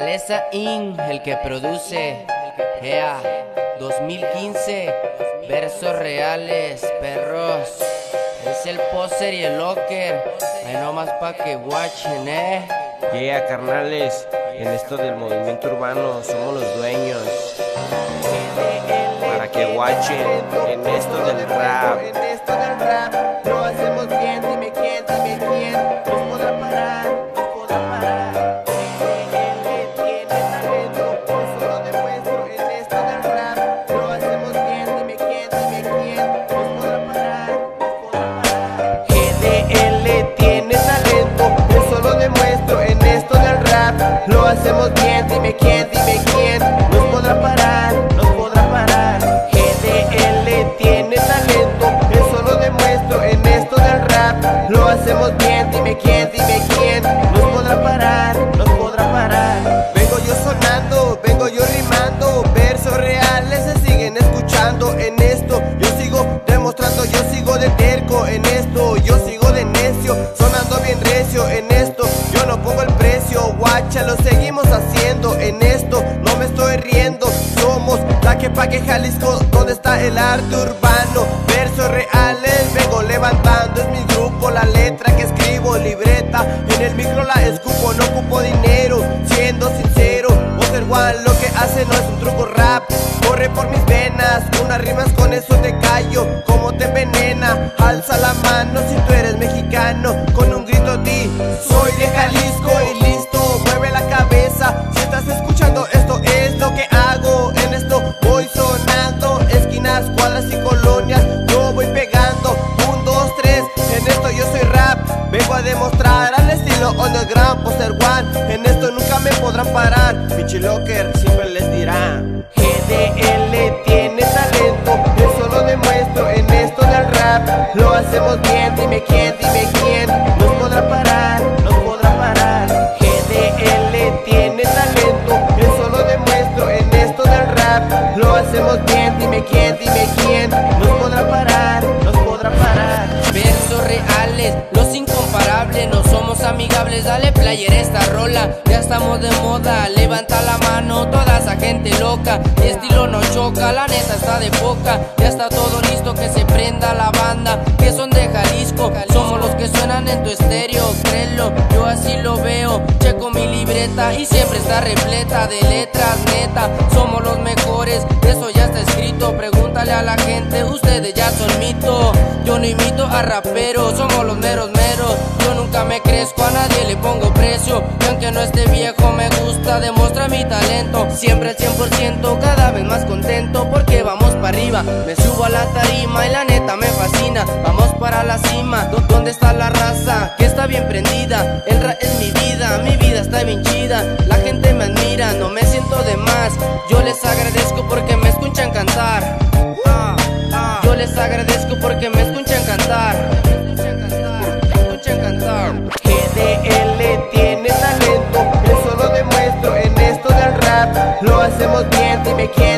Realeza Inc., el que produce EA 2015, versos reales, perros. Es el poser y el locker, ahí nomás pa' que watchen, Yeah, carnales, en esto del movimiento urbano somos los dueños. Para que watchen, en esto del rap. Lo hacemos bien, dime quién, nos podrá parar, nos podrá parar. Él tiene talento, por eso lo demuestro en esto del rap. Lo hacemos bien, dime quién, nos podrá parar, nos podrá parar. GDL tiene talento, eso lo demuestro en esto del rap. Lo hacemos bien, dime quién, nos podrá parar, nos podrá parar. GDL tiene talento, eso lo demuestro en esto del rap. Lo hacemos bien, dime quién, nos podrá parar, nos podrá parar. Vengo yo sonando, vengo yo rimando, versos reales se siguen escuchando en esto. Yo sigo demostrando, yo sigo de terco en esto, yo sigo de necio, sonando bien recio en esto. Yo no pongo el precio, guacha, lo seguimos haciendo en esto, no me estoy riendo. Somos la que pague Jalisco, donde está el arte urbano. Versos reales vengo levantando, es mi grupo, la letra que escribo, libreta, en el micro la escupo, no ocupo dinero, siendo sincero. Poser One lo que hace no es un truco rap, corre por mis venas, unas rimas con eso te callo, como te envenena. Alza la mano si tú eres mexicano, con un grito di, soy de Jalisco y listo, mueve la cabeza. Si estás escuchando esto es lo que hago, en esto voy sonando, esquinas, cuadras y colonias, yo voy pegando, 1, 2, 3, en esto yo soy rap. Vengo a demostrar al estilo underground, Poser One, en esto nunca me podrán parar. Pinche locker siempre les dirá, GDL tiene talento, eso lo demuestro en esto del rap. Lo hacemos bien, dime quién, nos podrá parar, nos podrá parar. GDL tiene talento, eso lo demuestro en esto del rap. Lo hacemos bien, dime quién, nos podrá parar, nos podrá parar. Versos reales, los incomparables, no somos amigables. Dale player esta rola, ya estamos de moda. Levanta la mano toda esa gente loca, mi estilo no choca, la neta está de poca. Ya está todo listo, que se prenda la banda, que son de Jalisco. Somos los que suenan en tu estéreo, créelo, yo así lo veo. Checo mi libreta y siempre está repleta de letras, neta. Somos los mejores, eso ya está escrito. Pregúntale a la gente, ustedes ya son mito. Yo no imito a raperos, somos los meros meros. Yo nunca me crezco, a nadie le pongo precio. Y aunque no esté viejo me gusta demostrar mi talento. Siempre al 100%, cada vez más contento, porque vamos para arriba. Me subo a la tarima y la neta me fascina. Vamos para la cima, ¿dónde está la raza? Que está bien prendida, el rap es mi vida está bien chida. La gente me admira, no me siento de más. Yo les agradezco porque me escuchan cantar. Yo les agradezco porque me escuchan cantar. GDL tiene talento, eso lo demuestro en esto del rap. Lo hacemos bien, dime quién,